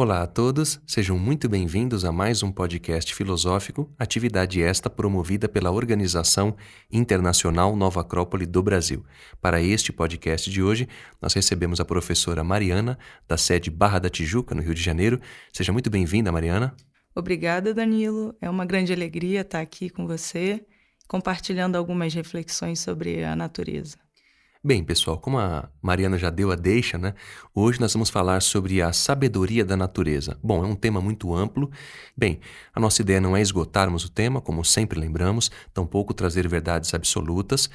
Olá a todos, sejam muito bem-vindos a mais um podcast filosófico, atividade esta promovida pela Organização Internacional Nova Acrópole do Brasil. Para este podcast de hoje, nós recebemos a professora Mariana, da sede Barra da Tijuca, no Rio de Janeiro. Seja muito bem-vinda, Mariana. Obrigada, Danilo. É uma grande alegria estar aqui com você, compartilhando algumas reflexões sobre a natureza. Bem, pessoal, como a Mariana já deu a deixa, né? Hoje nós vamos falar sobre a sabedoria da natureza. Bom, é um tema muito amplo. Bem, a nossa ideia não é esgotarmos o tema, como sempre lembramos, tampouco trazer verdades absolutas.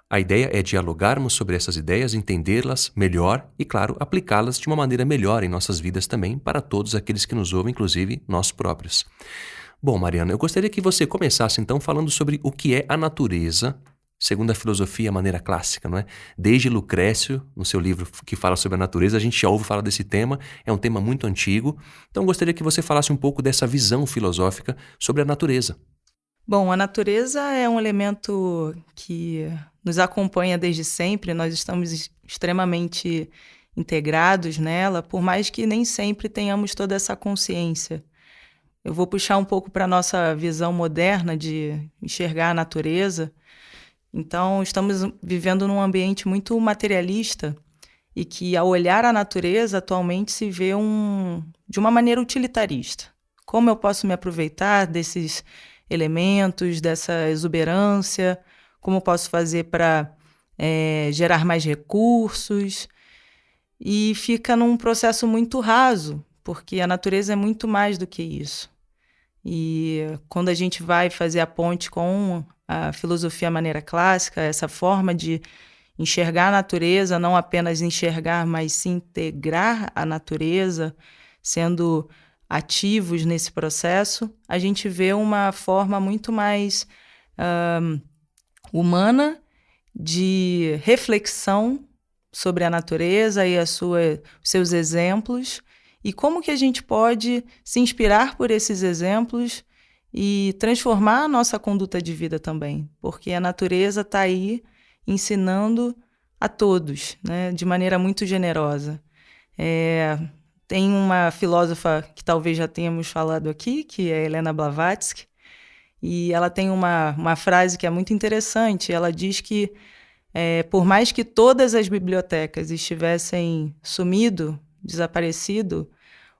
A ideia é dialogarmos sobre essas ideias, entendê-las melhor e, claro, aplicá-las de uma maneira melhor em nossas vidas também, para todos aqueles que nos ouvem, inclusive nós próprios. Bom, Mariana, eu gostaria que você começasse então falando sobre o que é a natureza, segundo a filosofia, a maneira clássica, não é? Desde Lucrécio, no seu livro que fala sobre a natureza, a gente já ouve falar desse tema, é um tema muito antigo. Então, gostaria que você falasse um pouco dessa visão filosófica sobre a natureza. Bom, a natureza é um elemento que nos acompanha desde sempre, nós estamos extremamente integrados nela, por mais que nem sempre tenhamos toda essa consciência. Eu vou puxar um pouco para a nossa visão moderna de enxergar a natureza. Então, estamos vivendo num ambiente muito materialista e que, ao olhar a natureza, atualmente se vê de uma maneira utilitarista. Como eu posso me aproveitar desses elementos, dessa exuberância? Como eu posso fazer para gerar mais recursos? E fica num processo muito raso, porque a natureza é muito mais do que isso. E quando a gente vai fazer a ponte com a filosofia maneira clássica, essa forma de enxergar a natureza, não apenas enxergar, mas se integrar à natureza, sendo ativos nesse processo, a gente vê uma forma muito mais humana de reflexão sobre a natureza e seus exemplos, e como que a gente pode se inspirar por esses exemplos e transformar a nossa conduta de vida também, porque a natureza está aí ensinando a todos, né, de maneira muito generosa. Tem uma filósofa que talvez já tenhamos falado aqui, que é Helena Blavatsky, e ela tem uma frase que é muito interessante. Ela diz que, por mais que todas as bibliotecas estivessem desaparecido,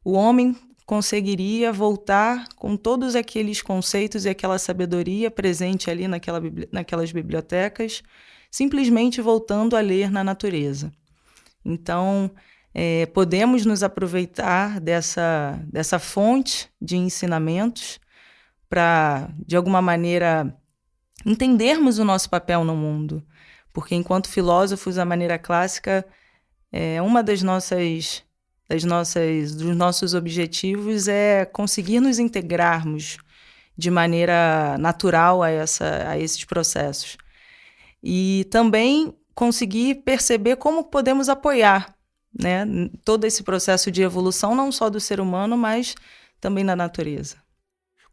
o homem conseguiria voltar com todos aqueles conceitos e aquela sabedoria presente ali naquelas bibliotecas, simplesmente voltando a ler na natureza. Então, podemos nos aproveitar dessa fonte de ensinamentos para, de alguma maneira, entendermos o nosso papel no mundo. Porque, enquanto filósofos, a maneira clássica uma dos nossos objetivos é conseguir nos integrarmos de maneira natural a esses processos. E também conseguir perceber como podemos apoiar, né, todo esse processo de evolução, não só do ser humano, mas também da natureza.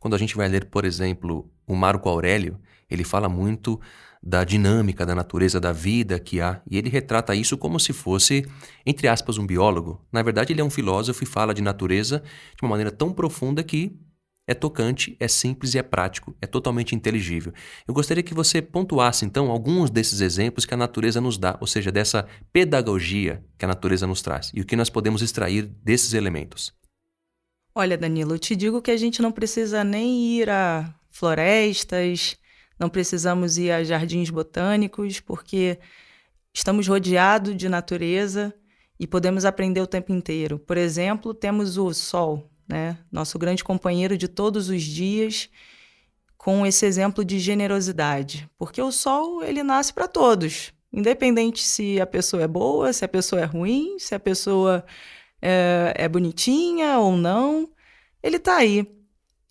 Quando a gente vai ler, por exemplo, o Marco Aurélio, ele fala muito da dinâmica da natureza, da vida que há, e ele retrata isso como se fosse, entre aspas, um biólogo. Na verdade, ele é um filósofo e fala de natureza de uma maneira tão profunda que é tocante, é simples e é prático, é totalmente inteligível. Eu gostaria que você pontuasse, então, alguns desses exemplos que a natureza nos dá, ou seja, dessa pedagogia que a natureza nos traz, e o que nós podemos extrair desses elementos. Olha, Danilo, eu te digo que a gente não precisa nem ir a florestas, não precisamos ir a jardins botânicos, porque estamos rodeados de natureza e podemos aprender o tempo inteiro. Por exemplo, temos o sol, né? Nosso grande companheiro de todos os dias, com esse exemplo de generosidade. Porque o sol, ele nasce para todos, independente se a pessoa é boa, se a pessoa é ruim, se a pessoa é bonitinha ou não, ele está aí.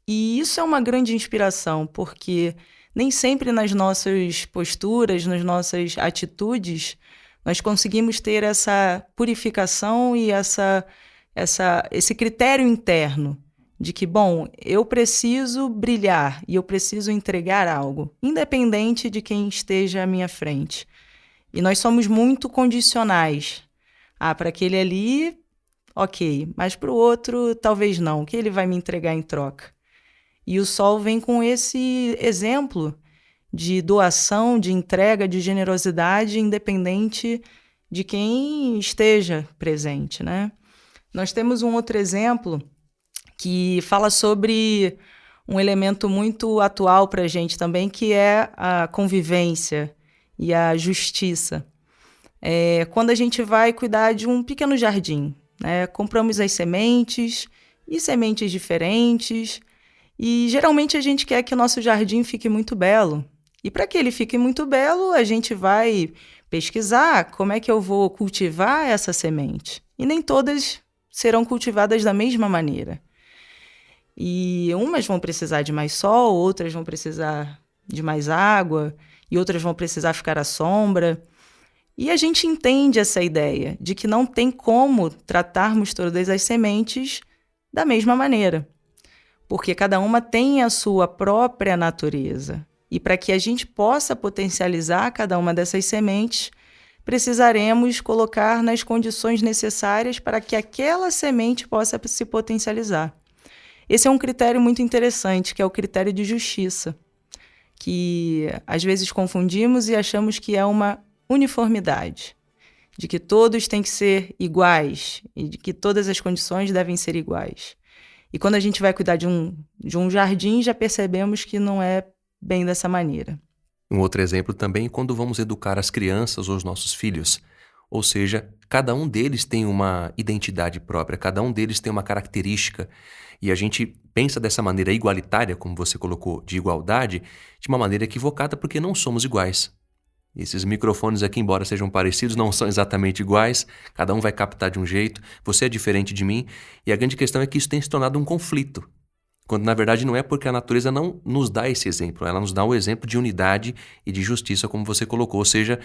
E isso é uma grande inspiração, porque nem sempre nas nossas posturas, nas nossas atitudes, nós conseguimos ter essa purificação e esse critério interno de que, bom, eu preciso brilhar e eu preciso entregar algo, independente de quem esteja à minha frente. E nós somos muito condicionais. Para aquele ali, ok, mas para o outro, talvez não. O que ele vai me entregar em troca? E o sol vem com esse exemplo de doação, de entrega, de generosidade, independente de quem esteja presente, né? Nós temos um outro exemplo que fala sobre um elemento muito atual para a gente também, que é a convivência e a justiça. Quando a gente vai cuidar de um pequeno jardim, né? Compramos as sementes e sementes diferentes, e geralmente a gente quer que o nosso jardim fique muito belo. E para que ele fique muito belo, a gente vai pesquisar como é que eu vou cultivar essa semente. E nem todas serão cultivadas da mesma maneira. E umas vão precisar de mais sol, outras vão precisar de mais água, e outras vão precisar ficar à sombra. E a gente entende essa ideia de que não tem como tratarmos todas as sementes da mesma maneira, porque cada uma tem a sua própria natureza. E para que a gente possa potencializar cada uma dessas sementes, precisaremos colocar nas condições necessárias para que aquela semente possa se potencializar. Esse é um critério muito interessante, que é o critério de justiça, que às vezes confundimos e achamos que é uma uniformidade, de que todos têm que ser iguais e de que todas as condições devem ser iguais. E quando a gente vai cuidar de um jardim, já percebemos que não é bem dessa maneira. Um outro exemplo também é quando vamos educar as crianças ou os nossos filhos. Ou seja, cada um deles tem uma identidade própria, cada um deles tem uma característica. E a gente pensa dessa maneira igualitária, como você colocou, de igualdade, de uma maneira equivocada, porque não somos iguais. Esses microfones aqui, embora sejam parecidos, não são exatamente iguais, cada um vai captar de um jeito, você é diferente de mim, e a grande questão é que isso tem se tornado um conflito. Quando na verdade não é porque a natureza não nos dá esse exemplo, ela nos dá o exemplo de unidade e de justiça, como você colocou, ou seja,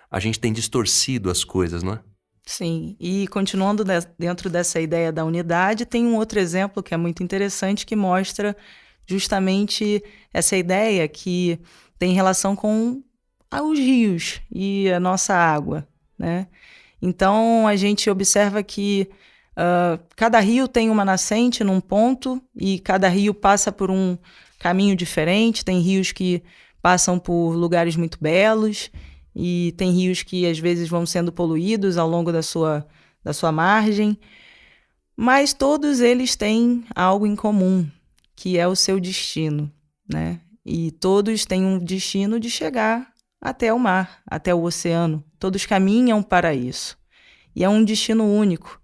a gente tem distorcido as coisas, não é? Sim, e continuando dentro dessa ideia da unidade, tem um outro exemplo que é muito interessante, que mostra justamente essa ideia que tem relação com os rios e a nossa água, né? Então, a gente observa que cada rio tem uma nascente num ponto e cada rio passa por um caminho diferente. Tem rios que passam por lugares muito belos e tem rios que às vezes vão sendo poluídos ao longo da sua margem, mas todos eles têm algo em comum, que é o seu destino, né? E todos têm um destino de chegar até o mar, até o oceano. Todos caminham para isso. E é um destino único.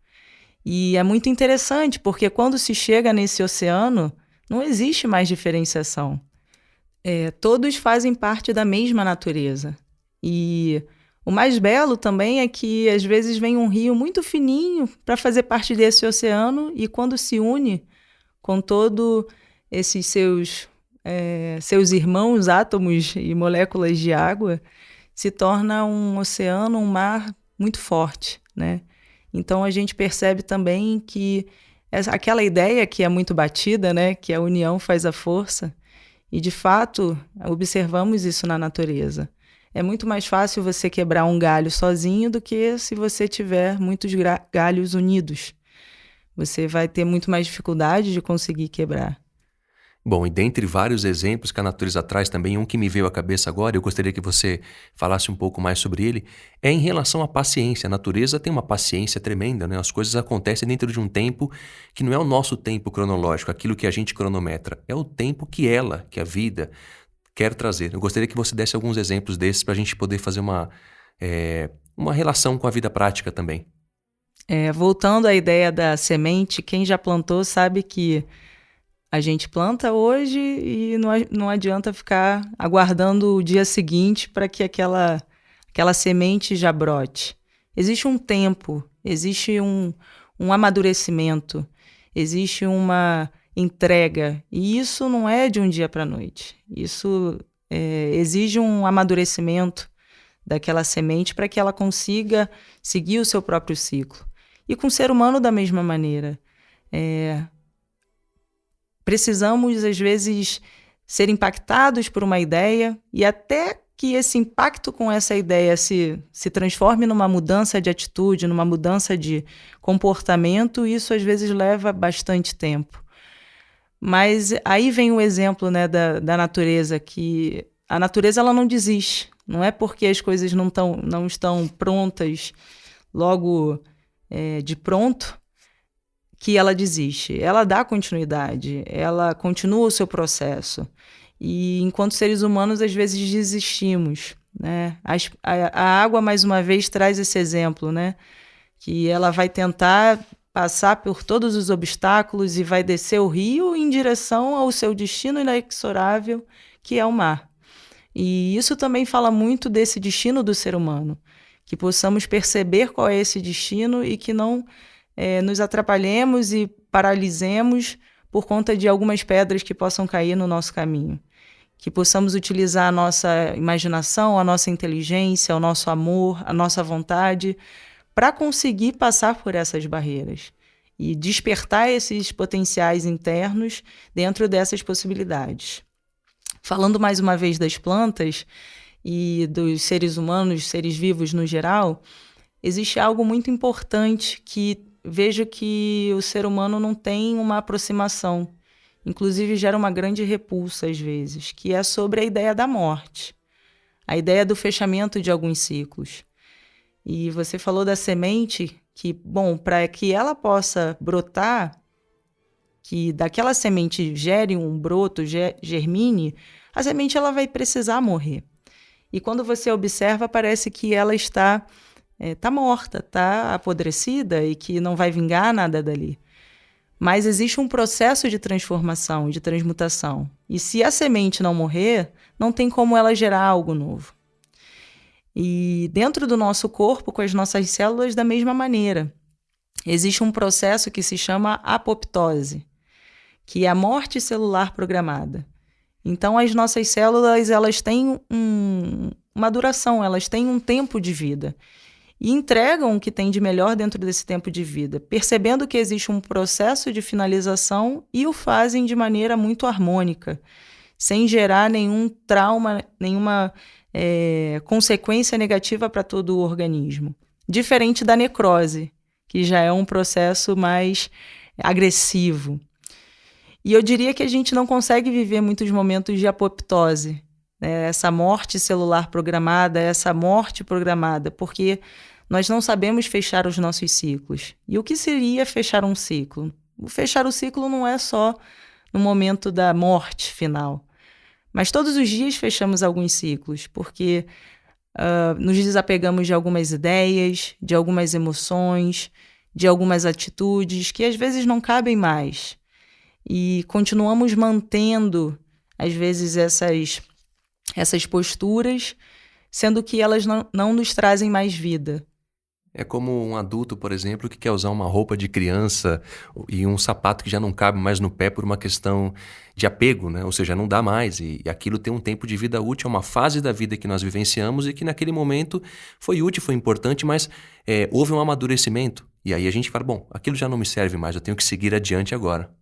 E é muito interessante, porque quando se chega nesse oceano, não existe mais diferenciação. Todos fazem parte da mesma natureza. E o mais belo também é que, às vezes, vem um rio muito fininho para fazer parte desse oceano, e quando se une com todo esses seus irmãos, átomos e moléculas de água, se torna um oceano, um mar muito forte, né? Então a gente percebe também que aquela ideia que é muito batida, né, que a união faz a força, e de fato observamos isso na natureza. É muito mais fácil você quebrar um galho sozinho do que se você tiver muitos galhos unidos. Você vai ter muito mais dificuldade de conseguir quebrar. Bom, e dentre vários exemplos que a natureza traz também, um que me veio à cabeça agora, eu gostaria que você falasse um pouco mais sobre ele, é em relação à paciência. A natureza tem uma paciência tremenda, né? As coisas acontecem dentro de um tempo que não é o nosso tempo cronológico, aquilo que a gente cronometra, é o tempo que a vida, quer trazer. Eu gostaria que você desse alguns exemplos desses para a gente poder fazer uma relação com a vida prática também. Voltando à ideia da semente, quem já plantou sabe que a gente planta hoje e não adianta ficar aguardando o dia seguinte para que aquela semente já brote. Existe um tempo, existe um amadurecimento, existe uma entrega. E isso não é de um dia para a noite. Isso exige um amadurecimento daquela semente para que ela consiga seguir o seu próprio ciclo. E com o ser humano da mesma maneira. Precisamos, às vezes, ser impactados por uma ideia e até que esse impacto com essa ideia se transforme numa mudança de atitude, numa mudança de comportamento, isso às vezes leva bastante tempo. Mas aí vem o exemplo, né, da natureza, que a natureza ela não desiste. Não é porque as coisas não estão prontas logo de pronto que ela desiste. Ela dá continuidade, ela continua o seu processo. E enquanto seres humanos, às vezes desistimos, né? A água, mais uma vez, traz esse exemplo, né? Que ela vai tentar passar por todos os obstáculos e vai descer o rio em direção ao seu destino inexorável, que é o mar. E isso também fala muito desse destino do ser humano, que possamos perceber qual é esse destino e que não nos atrapalhemos e paralisemos por conta de algumas pedras que possam cair no nosso caminho. Que possamos utilizar a nossa imaginação, a nossa inteligência, o nosso amor, a nossa vontade, para conseguir passar por essas barreiras e despertar esses potenciais internos dentro dessas possibilidades. Falando mais uma vez das plantas e dos seres humanos, seres vivos no geral, existe algo muito importante que vejo que o ser humano não tem uma aproximação. Inclusive gera uma grande repulsa às vezes, que é sobre a ideia da morte, a ideia do fechamento de alguns ciclos. E você falou da semente, que, bom, para que ela possa brotar, que daquela semente gere um broto, germine, a semente ela vai precisar morrer. E quando você observa, parece que ela está morta, está apodrecida e que não vai vingar nada dali. Mas existe um processo de transformação, de transmutação. E se a semente não morrer, não tem como ela gerar algo novo. E dentro do nosso corpo, com as nossas células, da mesma maneira. Existe um processo que se chama apoptose, que é a morte celular programada. Então, as nossas células elas têm uma duração, elas têm um tempo de vida. E entregam o que tem de melhor dentro desse tempo de vida, percebendo que existe um processo de finalização e o fazem de maneira muito harmônica, sem gerar nenhum trauma, nenhuma consequência negativa para todo o organismo. Diferente da necrose, que já é um processo mais agressivo. E eu diria que a gente não consegue viver muitos momentos de apoptose, né? Essa morte celular programada, essa morte programada, porque nós não sabemos fechar os nossos ciclos. E o que seria fechar um ciclo? Fechar o ciclo não é só no momento da morte final, mas todos os dias fechamos alguns ciclos, porque nos desapegamos de algumas ideias, de algumas emoções, de algumas atitudes que às vezes não cabem mais. E continuamos mantendo, às vezes, essas posturas, sendo que elas não nos trazem mais vida. É como um adulto, por exemplo, que quer usar uma roupa de criança e um sapato que já não cabe mais no pé por uma questão de apego, né? Ou seja, não dá mais. E aquilo tem um tempo de vida útil, é uma fase da vida que nós vivenciamos e que naquele momento foi útil, foi importante, mas houve um amadurecimento. E aí a gente fala, bom, aquilo já não me serve mais, eu tenho que seguir adiante agora.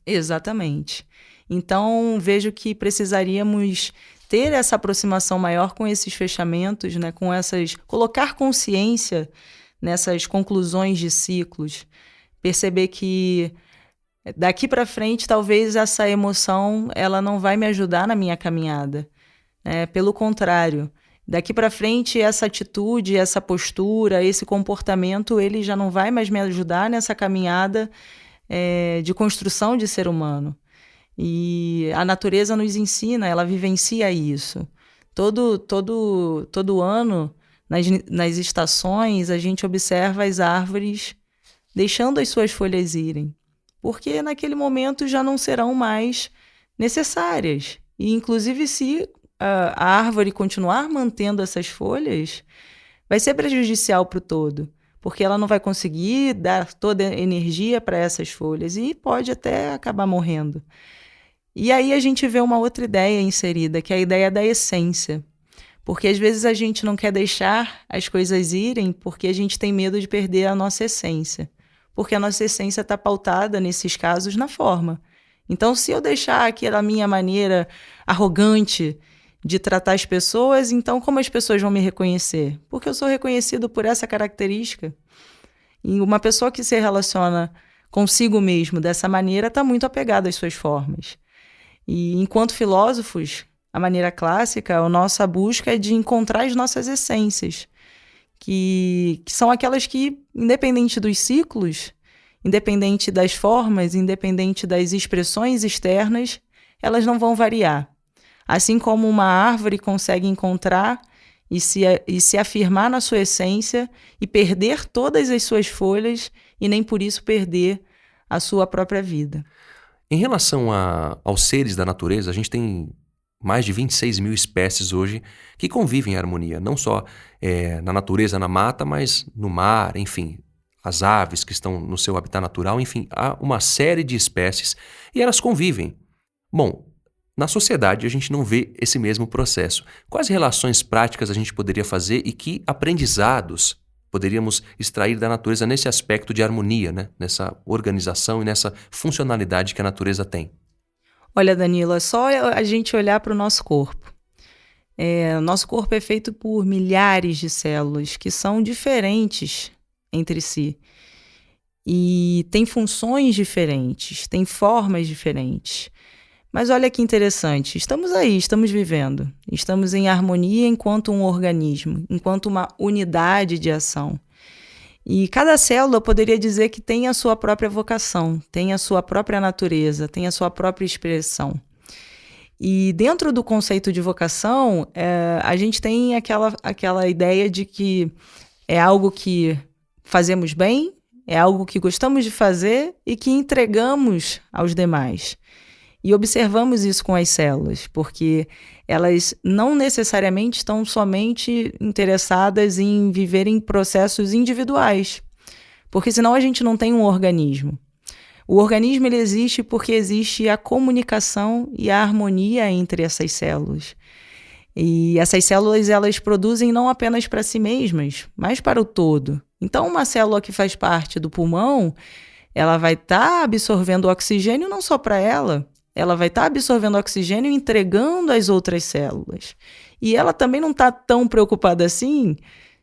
Exatamente. Então, vejo que precisaríamos ter essa aproximação maior com esses fechamentos, né? Colocar consciência nessas conclusões de ciclos, perceber que daqui para frente talvez essa emoção ela não vai me ajudar na minha caminhada, pelo contrário, daqui para frente essa atitude, essa postura, esse comportamento ele já não vai mais me ajudar nessa caminhada de construção de ser humano. E a natureza nos ensina, ela vivencia isso. Todo ano, nas estações, a gente observa as árvores deixando as suas folhas irem, porque naquele momento já não serão mais necessárias. E, inclusive, se a árvore continuar mantendo essas folhas, vai ser prejudicial para o todo, porque ela não vai conseguir dar toda a energia para essas folhas e pode até acabar morrendo. E aí a gente vê uma outra ideia inserida, que é a ideia da essência. Porque às vezes a gente não quer deixar as coisas irem porque a gente tem medo de perder a nossa essência. Porque a nossa essência está pautada, nesses casos, na forma. Então, se eu deixar aquela minha maneira arrogante de tratar as pessoas, então como as pessoas vão me reconhecer? Porque eu sou reconhecido por essa característica. E uma pessoa que se relaciona consigo mesmo dessa maneira está muito apegada às suas formas. E enquanto filósofos, a maneira clássica, a nossa busca é de encontrar as nossas essências, que são aquelas que, independente dos ciclos, independente das formas, independente das expressões externas, elas não vão variar. Assim como uma árvore consegue encontrar e se afirmar na sua essência e perder todas as suas folhas e nem por isso perder a sua própria vida. Em relação aos seres da natureza, a gente tem mais de 26 mil espécies hoje que convivem em harmonia, não só na natureza, na mata, mas no mar, enfim, as aves que estão no seu habitat natural, enfim, há uma série de espécies e elas convivem. Bom, na sociedade a gente não vê esse mesmo processo. Quais relações práticas a gente poderia fazer e que aprendizados poderíamos extrair da natureza nesse aspecto de harmonia, né? Nessa organização e nessa funcionalidade que a natureza tem? Olha, Danilo, é só a gente olhar para o nosso corpo. O nosso corpo é feito por milhares de células que são diferentes entre si. E tem funções diferentes, tem formas diferentes. Mas olha que interessante, estamos aí, estamos vivendo. Estamos em harmonia enquanto um organismo, enquanto uma unidade de ação. E cada célula poderia dizer que tem a sua própria vocação, tem a sua própria natureza, tem a sua própria expressão. E dentro do conceito de vocação, a gente tem aquela ideia de que é algo que fazemos bem, é algo que gostamos de fazer e que entregamos aos demais. E observamos isso com as células, porque elas não necessariamente estão somente interessadas em viver em processos individuais, porque senão a gente não tem um organismo. O organismo ele existe porque existe a comunicação e a harmonia entre essas células. E essas células elas produzem não apenas para si mesmas, mas para o todo. Então, uma célula que faz parte do pulmão, ela vai estar absorvendo oxigênio não só para ela vai estar absorvendo oxigênio e entregando às outras células. E ela também não está tão preocupada assim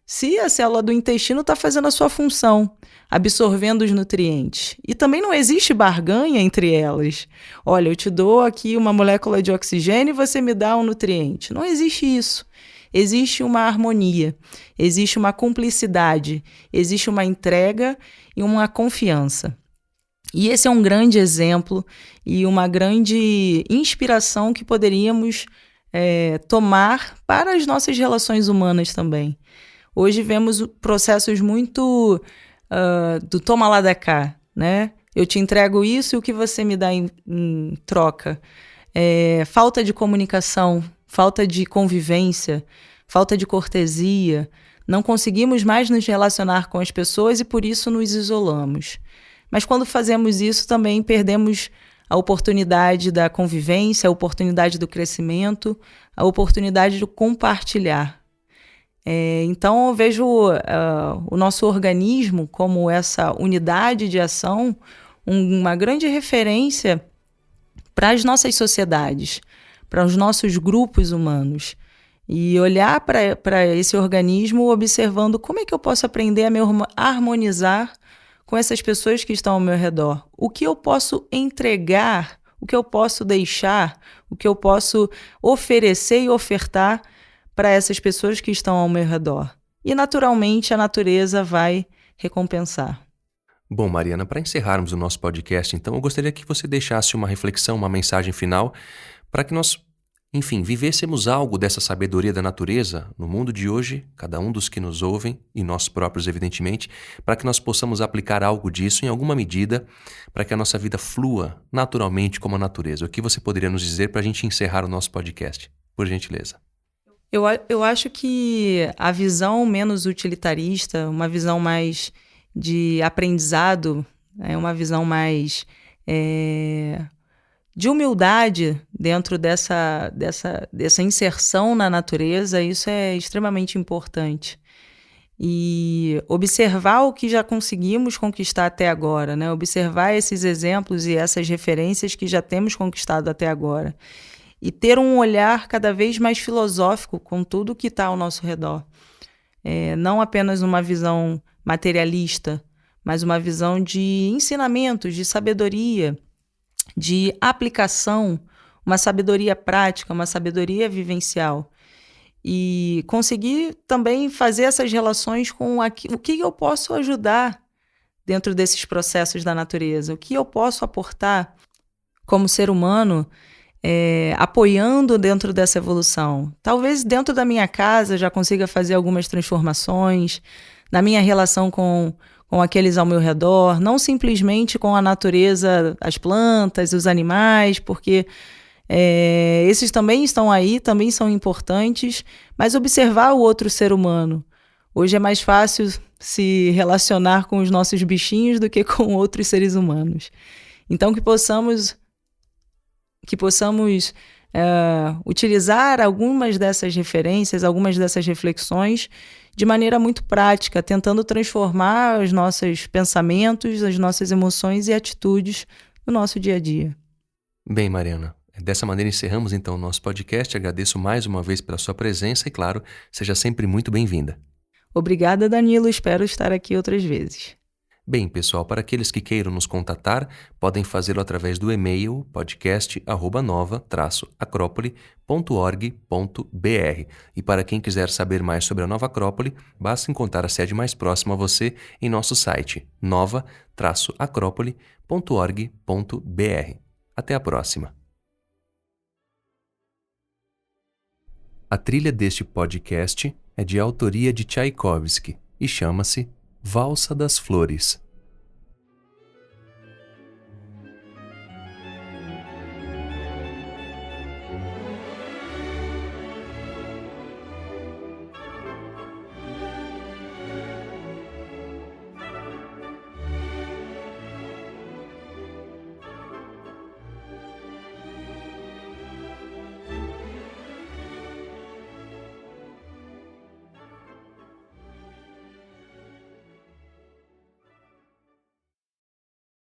se a célula do intestino está fazendo a sua função, absorvendo os nutrientes. E também não existe barganha entre elas. Olha, eu te dou aqui uma molécula de oxigênio e você me dá um nutriente. Não existe isso. Existe uma harmonia, existe uma cumplicidade, existe uma entrega e uma confiança. E esse é um grande exemplo e uma grande inspiração que poderíamos tomar para as nossas relações humanas também. Hoje vemos processos muito do toma lá da cá, né? Eu te entrego isso e o que você me dá em troca? Falta de comunicação, falta de convivência, falta de cortesia. Não conseguimos mais nos relacionar com as pessoas e por isso nos isolamos. Mas quando fazemos isso, também perdemos a oportunidade da convivência, a oportunidade do crescimento, a oportunidade de compartilhar. Então, eu vejo o nosso organismo como essa unidade de ação, uma grande referência para as nossas sociedades, para os nossos grupos humanos. E olhar para esse organismo observando como é que eu posso aprender a me harmonizar com essas pessoas que estão ao meu redor. O que eu posso entregar, o que eu posso deixar, o que eu posso oferecer e ofertar para essas pessoas que estão ao meu redor. E, naturalmente, a natureza vai recompensar. Bom, Mariana, para encerrarmos o nosso podcast, então, eu gostaria que você deixasse uma reflexão, uma mensagem final, para que nós, enfim, vivêssemos algo dessa sabedoria da natureza no mundo de hoje, cada um dos que nos ouvem, e nós próprios, evidentemente, para que nós possamos aplicar algo disso em alguma medida, para que a nossa vida flua naturalmente como a natureza. O que você poderia nos dizer para a gente encerrar o nosso podcast? Por gentileza. Eu acho que a visão menos utilitarista, uma visão mais de aprendizado, uma visão mais de humildade dentro dessa inserção na natureza, isso é extremamente importante. E observar o que já conseguimos conquistar até agora, né? Observar esses exemplos e essas referências que já temos conquistado até agora. e ter um olhar cada vez mais filosófico com tudo que está ao nosso redor. Não apenas uma visão materialista, mas uma visão de ensinamentos, de sabedoria, de aplicação, uma sabedoria prática, uma sabedoria vivencial. E conseguir também fazer essas relações com o que eu posso ajudar dentro desses processos da natureza, o que eu posso aportar como ser humano, apoiando dentro dessa evolução. Talvez dentro da minha casa já consiga fazer algumas transformações, na minha relação com aqueles ao meu redor, não simplesmente com a natureza, as plantas, os animais, porque esses também estão aí, também são importantes, mas observar o outro ser humano. Hoje é mais fácil se relacionar com os nossos bichinhos do que com outros seres humanos. Então, que possamos utilizar algumas dessas referências, algumas dessas reflexões de maneira muito prática, tentando transformar os nossos pensamentos, as nossas emoções e atitudes no nosso dia a dia. Bem, Mariana, dessa maneira encerramos então o nosso podcast. Agradeço mais uma vez pela sua presença e, claro, seja sempre muito bem-vinda. Obrigada, Danilo. Espero estar aqui outras vezes. Bem, pessoal, para aqueles que queiram nos contatar, podem fazê-lo através do e-mail podcast@nova-acrópole.org.br. E para quem quiser saber mais sobre a Nova Acrópole, basta encontrar a sede mais próxima a você em nosso site nova-acrópole.org.br. Até a próxima. A trilha deste podcast é de autoria de Tchaikovsky e chama-se Valsa das Flores.